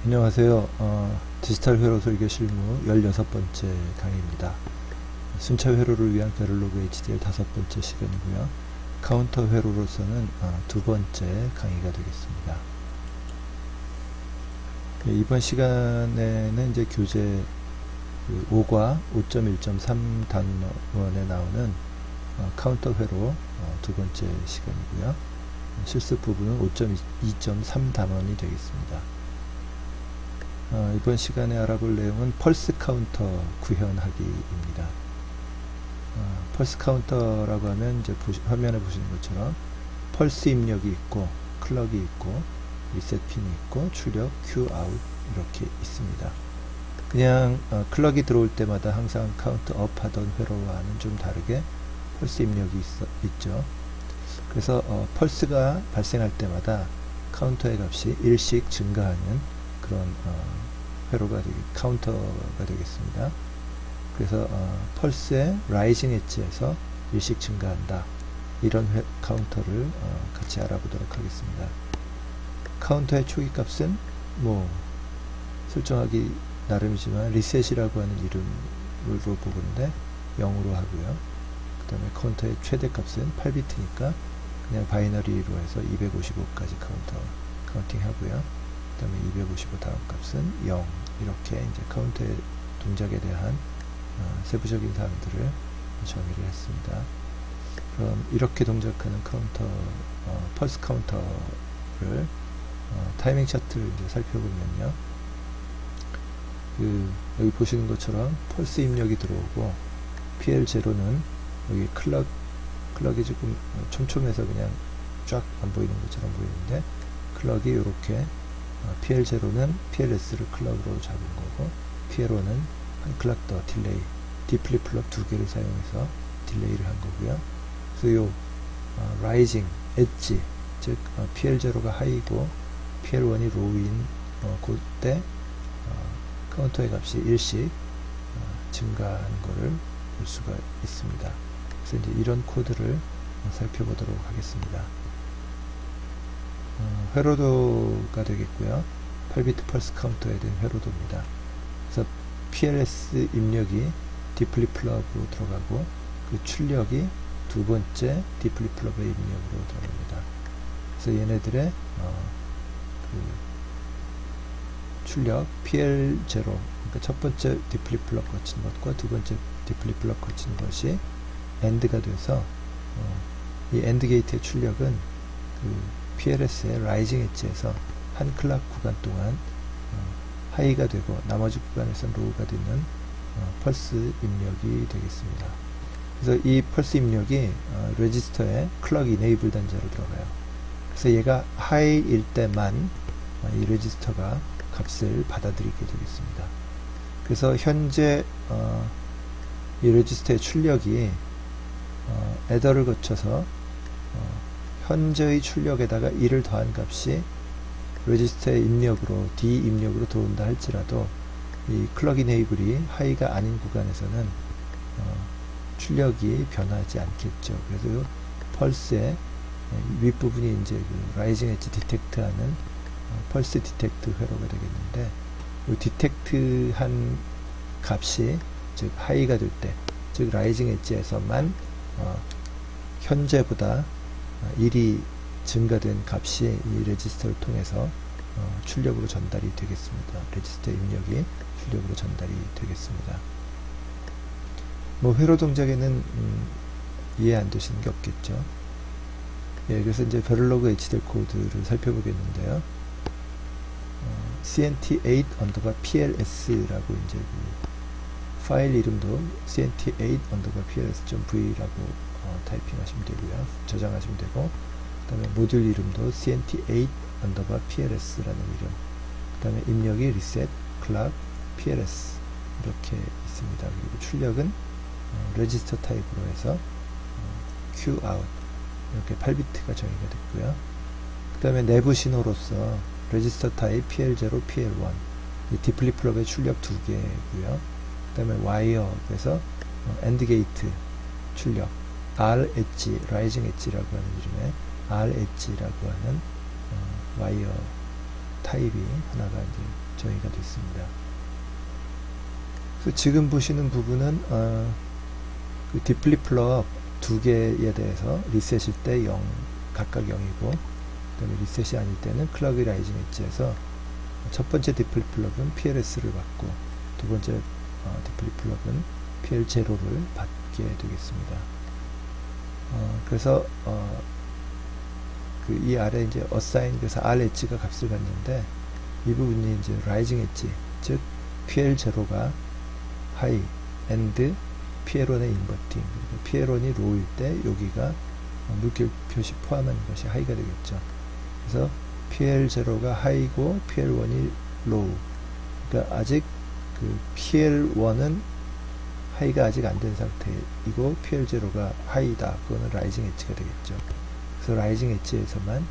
안녕하세요. 디지털 회로 설계 실무 16번째 강의입니다. 순차 회로를 위한 베를로그 HDL 5번째 시간이고요. 카운터 회로로서는 2번째 강의가 되겠습니다. 이번 시간에는 이제 교재 5과 5.1.3 단원에 나오는 카운터 회로 2번째 시간이고요. 실습 부분은 5.2.3 단원이 되겠습니다. 이번 시간에 알아볼 내용은 펄스 카운터 구현하기입니다. 펄스 카운터라고 하면 이제 화면에 보시는 것처럼 펄스 입력이 있고 클럭이 있고 리셋 핀이 있고 출력 Q 아웃 이렇게 있습니다. 그냥 클럭이 들어올 때마다 항상 카운트 업 하던 회로와는 좀 다르게 펄스 입력이 있죠. 그래서 펄스가 발생할 때마다 카운터의 값이 1씩 증가하는 그런 카운터가 되겠습니다. 그래서 펄스의 라이징 엣지에서 1씩 증가한다. 이런 카운터를 같이 알아보도록 하겠습니다. 카운터의 초기 값은 뭐 설정하기 나름이지만 리셋이라고 하는 이름으로 보건데 0으로 하고요. 그 다음에 카운터의 최대 값은 8비트니까 그냥 바이너리로 해서 255까지 카운팅 하고요. 그 다음에 255 다음 값은 0 이렇게 이제 카운터의 동작에 대한 세부적인 사항들을 정의를 했습니다. 그럼 이렇게 동작하는 카운터 펄스 카운터를 타이밍 차트를 이제 살펴보면요. 여기 보시는 것처럼 펄스 입력이 들어오고 PL0는 여기 클럭이 조금 촘촘해서 그냥 쫙 안 보이는 것처럼 보이는데 클럭이 이렇게 PL0는 PLS를 클럭으로 잡은 거고 PL1은 한 클럭 더 딜레이 디플립플롭 2개를 사용해서 딜레이를 한 거고요. 그래서 요 라이징 엣지 즉 PL0가 하이고 PL1이 로우인 그때 카운터의 값이 1씩 증가하는 것을 볼 수가 있습니다. 그래서 이제 이런 코드를 살펴보도록 하겠습니다. 회로도가 되겠고요. 8비트 펄스 카운터에 대한 회로도입니다. 그래서 PLS 입력이 디플립플롭으로 들어가고 그 출력이 두 번째 디플립플롭의 입력으로 들어갑니다. 그래서 얘네들의 출력 PL0 그러니까 첫 번째 디플립플롭 거친 것과 두 번째 디플립플롭 거친 것이 AND가 돼서 이 AND 게이트의 출력은 PLS의 라이징 엣지에서 한 클락 구간 동안 하이가 되고 나머지 구간에서는 로우가 되는 펄스 입력이 되겠습니다. 그래서 이 펄스 입력이 레지스터에 클럭 이네이블 단자로 들어가요. 그래서 얘가 하이일 때만 이 레지스터가 값을 받아들이게 되겠습니다. 그래서 현재 이 레지스터의 출력이 애더를 거쳐서 현재의 출력에다가 1을 더한 값이 레지스터의 입력으로 D 입력으로 들어온다 할지라도 이 클럭 이네이블이 하이가 아닌 구간에서는 출력이 변하지 않겠죠. 그래서 펄스의 윗부분이 이제 라이징 엣지 디텍트하는 펄스 디텍트 회로가 되겠는데 이 디텍트한 값이 즉 하이가 될 때 즉 라이징 엣지에서만 현재보다 1이 증가된 값이 이 레지스터를 통해서 출력으로 전달이 되겠습니다. 레지스터 입력이 출력으로 전달이 되겠습니다. 뭐 회로 동작에는 이해 안 되시는 게 없겠죠. 예, 그래서 이제 베를로그 HDL 코드를 살펴보겠는데요. CNT8 언더바 PLS라고 이제 파일 이름도 CNT8 언더바 PLS.v라고 타이핑하시면 되고요. 저장하시면 되고, 그 다음에 모듈 이름도 CNT8 언더바 PLS라는 이름, 그 다음에 입력이 reset, clock, PLS 이렇게 있습니다. 그리고 출력은 레지스터 타입으로 해서 Q out 이렇게 8비트가 정의가 됐고요. 그 다음에 내부 신호로서 레지스터 타입 PL0, PL1 디플립플롭의 출력 2개고요. 그 다음에 와이어에서 AND 게이트 출력 R 엣지, 라이징 엣지라고 하는 이름의 R 엣지라고 하는 와이어 타입이 하나가 이제 정의가 됐습니다. 그래서 지금 보시는 부분은 그 디플립플럽 두 개에 대해서 리셋일 때 0, 각각 0이고 그 다음에 리셋이 아닐 때는 클럭이 라이징 엣지에서 첫 번째 디플립플럽은 PLS를 받고 두 번째 디플립플럽은 PL0를 받게 되겠습니다. 그래서 이 아래 이제 assign, 그래서 R 엣지가 값을 갖는데 이 부분이 이제 라이징 엣지, 즉 PL0가 하이 and PL1의 인버팅, PL1이 로우일 때 여기가 물결 표시 포함한 것이 하이가 되겠죠. 그래서 PL0가 하이고 PL1이 로우. 그러니까 아직 그 PL1은 하이가 아직 안 된 상태이고 PL0가 하이다. 그거는 라이징 엣지가 되겠죠. 그래서 라이징 엣지에서만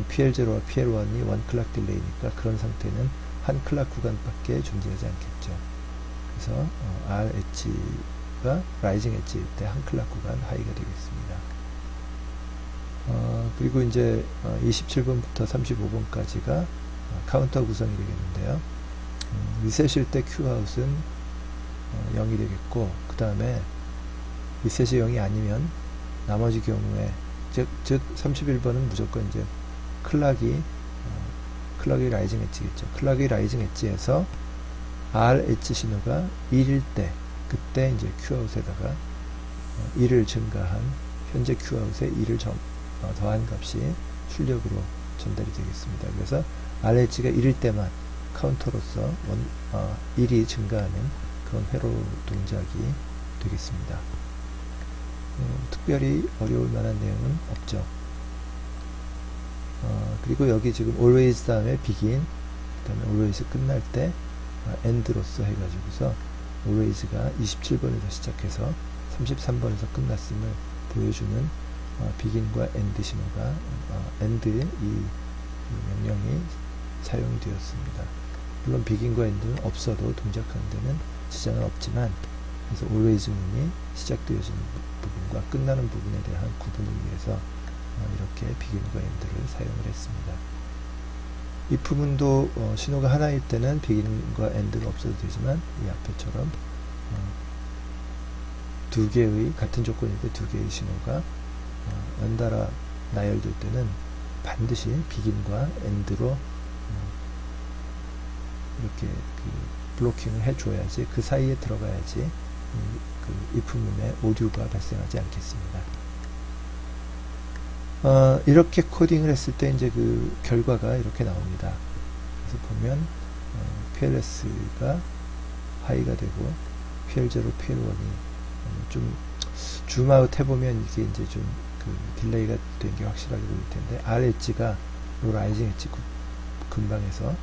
PL0와 PL1이 원 클락 딜레이니까 그런 상태는 한 클락 구간밖에 존재하지 않겠죠. 그래서 R 엣지가 라이징 엣지일 때 한 클락 구간 하이가 되겠습니다. 그리고 이제 27번부터 35번까지가 카운터 구성이 되겠는데요. 리셋일 때 Q아웃은 0이 되겠고, 그 다음에 리셋이 0이 아니면 나머지 경우에 즉 31번은 무조건 이제 클락이 라이징 엣지겠죠. 클락이 라이징 엣지에서 R 엣지 신호가 1일 때, 그때 이제 Q아웃에다가 1을 증가한 현재 Q아웃에 1을 더한 값이 출력으로 전달이 되겠습니다. 그래서 R 엣지가 1일 때만 카운터로서 1이 증가하는 그런 회로 동작이 되겠습니다. 특별히 어려울 만한 내용은 없죠. 그리고 여기 지금 always 다음에 begin, 그 다음에 always 끝날 때 end로서 해가지고서 always가 27번에서 시작해서 33번에서 끝났음을 보여주는 begin과 end 신호가 end 이 명령이 사용이 되었습니다. 물론 begin과 end는 없어도 동작하는 데는 지장은 없지만, 그래서 always 문이 시작되어지는 부분과 끝나는 부분에 대한 구분을 위해서 이렇게 begin과 end를 사용을 했습니다. 이 부분도 신호가 하나일 때는 begin과 end가 없어도 되지만, 이 앞에처럼 두 개의 같은 조건일 때 두 개의 신호가 연달아 나열될 때는 반드시 begin과 end로 이렇게 블로킹을 해줘야지, 그 사이에 들어가야지 그 if 문에 오류가 발생하지 않겠습니다. 이렇게 코딩을 했을 때 이제 그 결과가 이렇게 나옵니다. 그래서 보면 PLS가 하이가 되고 PL0, PL1이 좀 줌아웃 해보면 이게 이제 좀 그 딜레이가 된 게 확실하게 보일 텐데, R 엣지가 라이징 엣지 근방에서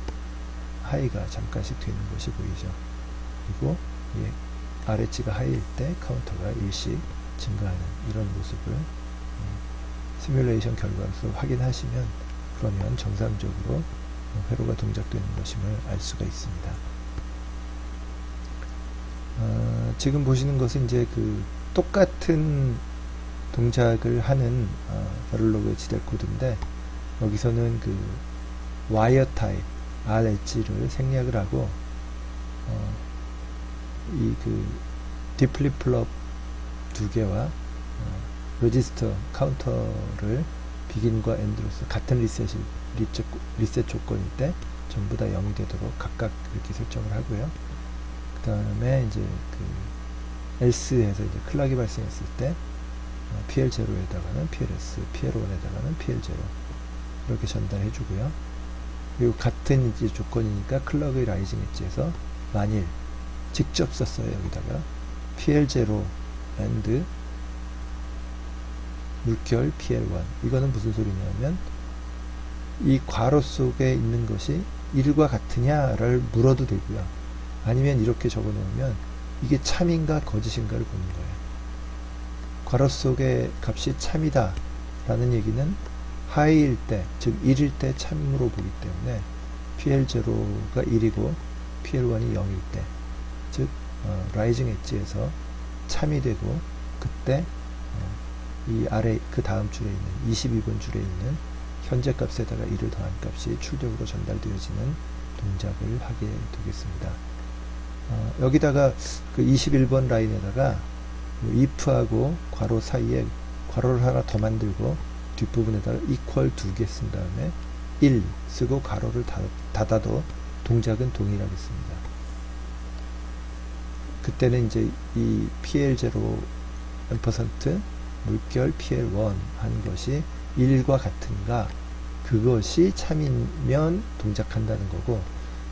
하이가 잠깐씩 되는 것이 보이죠. 그리고 R 엣지가 하이일 때 카운터가 일씩 증가하는 이런 모습을 시뮬레이션 결과로서 확인하시면, 그러면 정상적으로 회로가 동작되는 것임을 알 수가 있습니다. 지금 보시는 것은 이제 그 똑같은 동작을 하는 베를로그의 지델 코드인데, 여기서는 그 와이어 타입 R 엣지를 생략을 하고 이 그 디플립플럽 두 개와 레지스터 카운터를 비긴과 엔드로서 같은 리셋 조건일 때 전부 다 0이 되도록 각각 이렇게 설정을 하고요. 그 다음에 이제 그 else에서 이제 클락이 발생했을 때 PL0에다가는 PLS, PL1에다가는 PL0 이렇게 전달해 주고요. 그리고 같은 이제 조건이니까 클럭의 라이징 엣지에서 만일 직접 썼어요. 여기다가 PL0 and 물결 PL1, 이거는 무슨 소리냐면 이 괄호 속에 있는 것이 1과 같으냐를 물어도 되고요. 아니면 이렇게 적어 놓으면 이게 참인가 거짓인가를 보는 거예요. 괄호 속의 값이 참이다 라는 얘기는 하이일 때, 즉 1일 때 참으로 보기 때문에 PL0가 1이고 PL1이 0일 때, 즉 라이징 엣지에서 참이 되고, 그때 이 아래 그 다음 줄에 있는 22번 줄에 있는 현재 값에다가 1을 더한 값이 출력으로 전달되어지는 동작을 하게 되겠습니다. 여기다가 그 21번 라인에다가 if하고 괄호 사이에 괄호를 하나 더 만들고 뒷부분에다가 equal 2개 쓴 다음에 1 쓰고 괄호를 닫아도 동작은 동일하겠습니다. 그때는 이제 이 PL0 %, 물결 PL1 하는 것이 1과 같은가, 그것이 참이면 동작한다는 거고,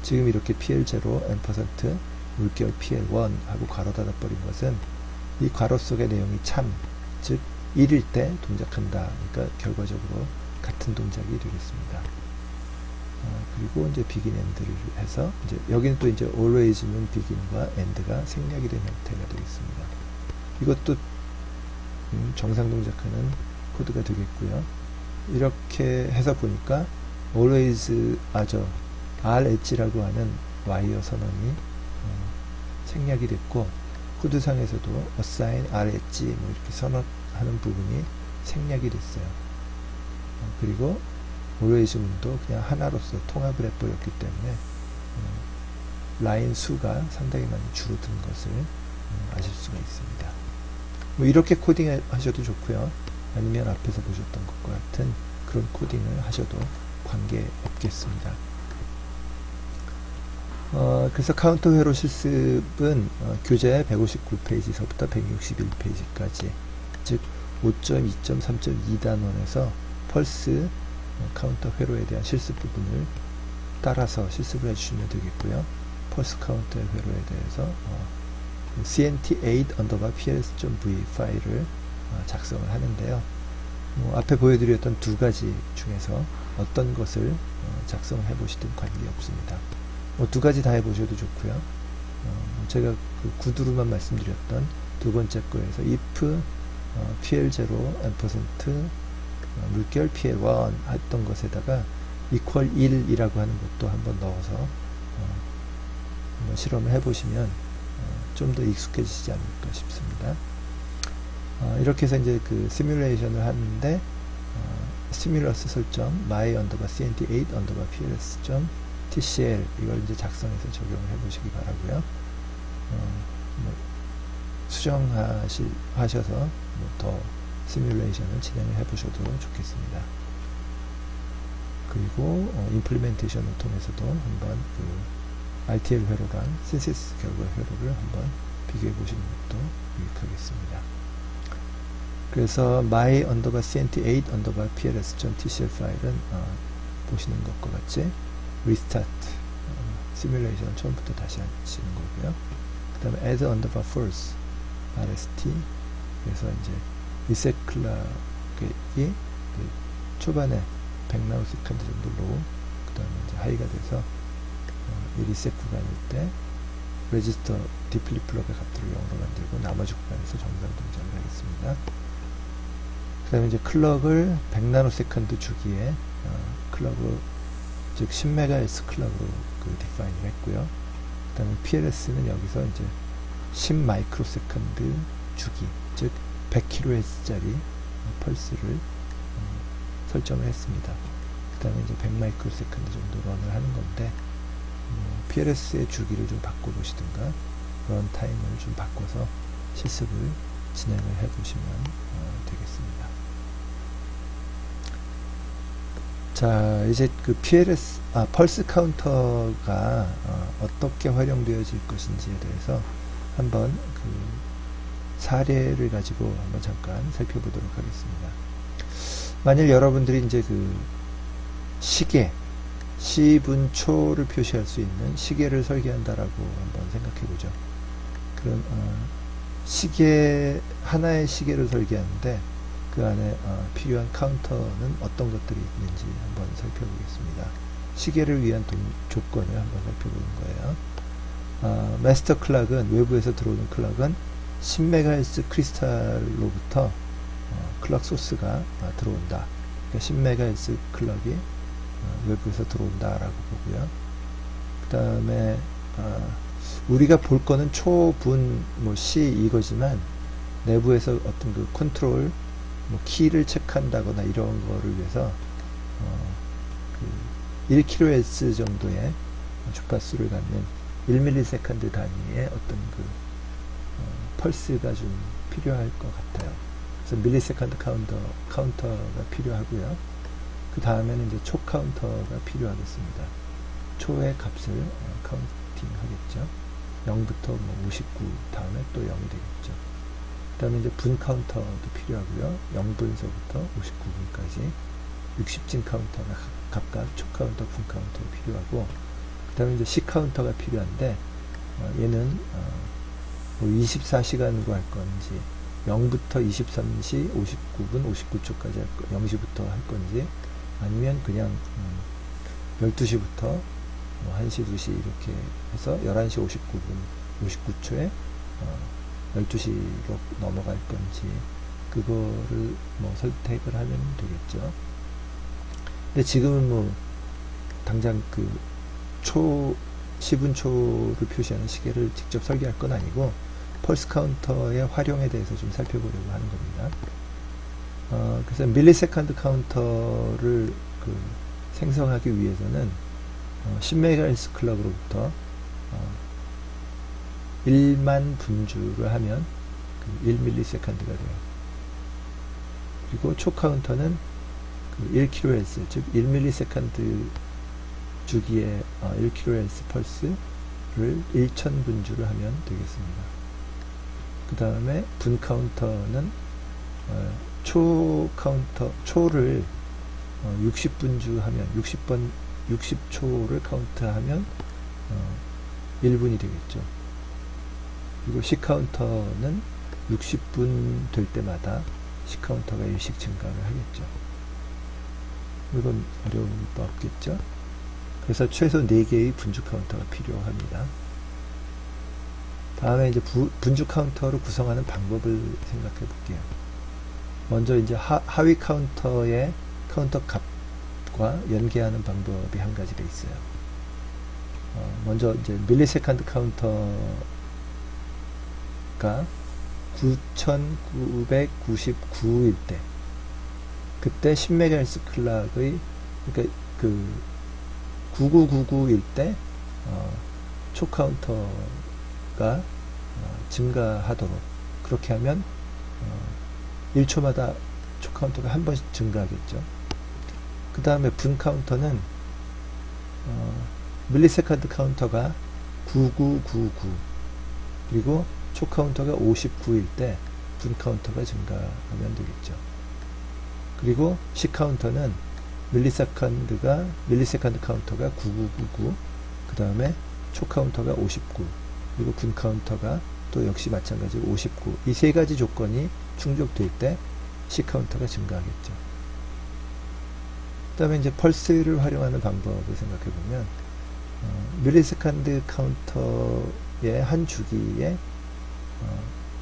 지금 이렇게 PL0 %, 물결 PL1 하고 괄호 닫아버린 것은 이 괄호 속의 내용이 참, 즉 1일 때 동작한다. 그러니까 결과적으로 같은 동작이 되겠습니다. 그리고 이제 begin end를 해서 이제 여기는 또 이제 always는 begin과 end가 생략이 된 형태가 되겠습니다. 이것도 정상 동작하는 코드가 되겠고요. 이렇게 해서 보니까 always RH라고 하는 와이어 선언이 생략이 됐고, 코드상에서도 assign RH 뭐 이렇게 선언하는 부분이 생략이 됐어요. 그리고 always문도 그냥 하나로서 통합을 해버렸기 때문에 라인 수가 상당히 많이 줄어든 것을 아실 수가 있습니다. 뭐 이렇게 코딩 하셔도 좋고요. 아니면 앞에서 보셨던 것과 같은 그런 코딩을 하셔도 관계 없겠습니다. 그래서 카운터 회로 실습은 교재 159페이지서부터 161페이지까지, 즉 5.2.3.2단원에서 펄스 카운터 회로에 대한 실습 부분을 따라서 실습을 해주시면 되겠고요. 펄스 카운터 회로에 대해서 cnt8_ps.v 파일을 작성을 하는데요. 앞에 보여드렸던 두 가지 중에서 어떤 것을 작성해 보시든 관계없습니다. 두 가지 다 해보셔도 좋고요. 제가 그 구두로만 말씀드렸던 두 번째 거에서 if PL0 물결 PL1 했던 것에다가 equal 1이라고 하는 것도 한번 넣어서 한번 실험을 해보시면 좀 더 익숙해지지 않을까 싶습니다. 이렇게 해서 이제 그 시뮬레이션을 하는데 스티뮬러스 설정 my_cnt8_pls.tcl 이걸 이제 작성해서 적용을 해보시기 바라고요. 뭐 수정하셔서 뭐 더 시뮬레이션을 진행을 해보셔도 좋겠습니다. 그리고 임플리멘테이션을 통해서도 한번 그 RTL 회로랑 신시스 결과 회로를 한번 비교해 보시는 것도 유익하겠습니다. 그래서 my_cnt8_pls.tcl 파일은 보시는 것과 같이 리스타트 시뮬레이션 처음부터 다시 하시는 거고요. 그 다음에 add_false rst, 그래서 이제 리셋 클락이 초반에 100나노세컨드 정도 로우, 그 다음에 이제 하이가 돼서 이 리셋 구간일 때 레지스터 디플리플럽의 값들을 0으로 만들고 나머지 구간에서 정상 동작을 하겠습니다. 그 다음에 이제 클럭을 100나노세컨드 주기에 클럭으로, 즉 10MHz 클럭으로 그 디파인을 했고요. 그 다음에 PLS는 여기서 이제 10마이크로세컨드 주기, 즉 100kHz짜리 펄스를 설정을 했습니다. 그 다음에 이제 100마이크로세컨드 정도 런을 하는 건데, PLS의 주기를 좀 바꿔보시든가 런 타임을 좀 바꿔서 실습을 진행을 해보시면 되겠습니다. 자, 이제 그 펄스 카운터가 어떻게 활용되어질 것인지에 대해서 한번 그 사례를 가지고 한번 잠깐 살펴보도록 하겠습니다. 만일 여러분들이 이제 그 시계, 시분초를 표시할 수 있는 시계를 설계한다라고 한번 생각해 보죠. 그런 시계, 하나의 시계를 설계하는데 그 안에 필요한 카운터는 어떤 것들이 있는지 한번 살펴보겠습니다. 시계를 위한 조건을 한번 살펴보는 거예요. 마스터 클락은, 외부에서 들어오는 클락은 10MHz 크리스탈로부터 클락 소스가 들어온다. 그러니까 10MHz 클락이 외부에서 들어온다라고 보고요. 그 다음에 우리가 볼 거는 초분 뭐 C 이거지만 내부에서 어떤 그 컨트롤 뭐 키를 체크한다거나 이런 거를 위해서 그 1kHz 정도의 주파수를 갖는 1ms 단위의 어떤 그 펄스가 좀 필요할 것 같아요. 그래서 밀리세컨드 카운터가 필요하고요. 그 다음에는 이제 초 카운터가 필요하겠습니다. 초의 값을 카운팅 하겠죠. 0부터 뭐 59 다음에 또 0이 되겠죠. 그 다음에 이제 분 카운터도 필요하고요. 0분서부터 59분까지 60진 카운터가 각각 초 카운터, 분 카운터 필요하고, 그 다음에 이제 시 카운터가 필요한데, 얘는 뭐 24시간으로 할 건지, 0부터 23시 59분, 59초까지 할 거, 0시부터 할 건지, 아니면 그냥 12시부터 뭐 1시, 2시 이렇게 해서 11시 59분, 59초에 12시로 넘어갈 건지, 그거를 뭐 선택을 하면 되겠죠. 근데 지금은 뭐 당장 그 시분초를 표시하는 시계를 직접 설계할 건 아니고 펄스 카운터의 활용에 대해서 좀 살펴보려고 하는 겁니다. 그래서 밀리세컨드 카운터를 그 생성하기 위해서는 10MHz 클럭으로부터 1만 분주를 하면 그 1ms가 돼요. 그리고 초 카운터는 그 1kHz, 즉 1ms 주기의 1kHz 펄스를 1000분주를 하면 되겠습니다. 그 다음에 분 카운터는 초 카운터, 초를 60분주 하면 60초를 카운트하면 1분이 되겠죠. 그리고 시 카운터는 60분 될 때마다 시 카운터가 1씩 증가를 하겠죠. 이건 어려울 바 없겠죠. 그래서 최소 4개의 분주 카운터가 필요합니다. 다음에 이제 분주 카운터를 구성하는 방법을 생각해 볼게요. 먼저 이제 하위 카운터의 카운터 값과 연계하는 방법이 한 가지가 있어요. 먼저 이제 밀리세컨드 카운터가 9999일 때, 그때 10MHz 클락의, 그러니까 그 9999일 때 초 카운터가 증가하도록, 그렇게 하면 1초마다 초 카운터가 한 번씩 증가하겠죠. 그 다음에 분 카운터는 밀리세컨드 카운터가 9999 그리고 초 카운터가 59일 때 분 카운터가 증가하면 되겠죠. 그리고 시 카운터는 밀리세컨드 카운터가 9999, 그 다음에 초 카운터가 59, 그리고 분 카운터가 또 역시 마찬가지로 59. 이 세 가지 조건이 충족될 때 시 카운터가 증가하겠죠. 그 다음에 이제 펄스를 활용하는 방법을 생각해 보면, 밀리세컨드 카운터의 한 주기에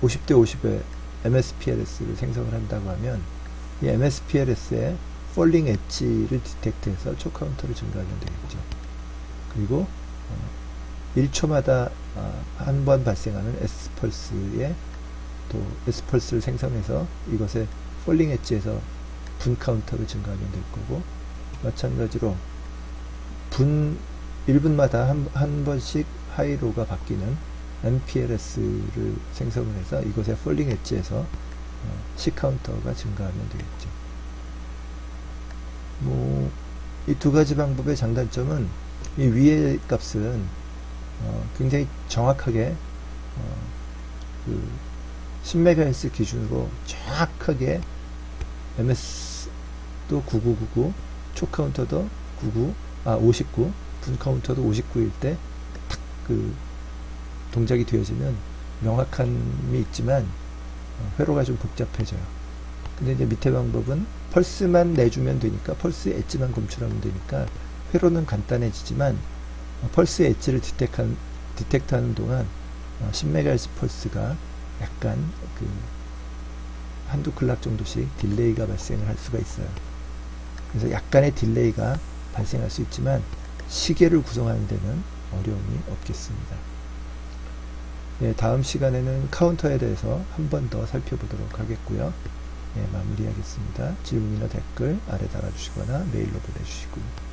50대 50의 MSPLS를 생성을 한다고 하면, 이 MSPLS의 폴링 엣지를 디텍트해서 초 카운터를 증가하면 되겠죠. 그리고 1초마다 한 번 발생하는 S펄스에 또 S펄스를 생성해서 이것의 폴링 엣지에서 분 카운터를 증가하면 될 거고, 마찬가지로 분 1분마다 한 번씩 하이로가 바뀌는 MPLS를 생성을 해서 이것의 폴링 엣지에서 C 카운터가 증가하면 되겠죠. 뭐, 이 두 가지 방법의 장단점은 이 위의 값은 굉장히 정확하게 그 10MHz 기준으로 정확하게 MS도 9999, 초 카운터도 59, 분 카운터도 59일 때 딱 그 동작이 되어지면 명확함이 있지만 회로가 좀 복잡해져요. 근데 이제 밑에 방법은 펄스만 내주면 되니까, 펄스 엣지만 검출하면 되니까 회로는 간단해지지만 펄스 엣지를 디텍트하는 동안 10MHz 펄스가 약간 그 한두 클락 정도씩 딜레이가 발생을 할 수가 있어요. 그래서 약간의 딜레이가 발생할 수 있지만 시계를 구성하는 데는 어려움이 없겠습니다. 예, 다음 시간에는 카운터에 대해서 한 번 더 살펴보도록 하겠고요. 예, 마무리하겠습니다. 질문이나 댓글 아래 달아주시거나 메일로 보내주시고요.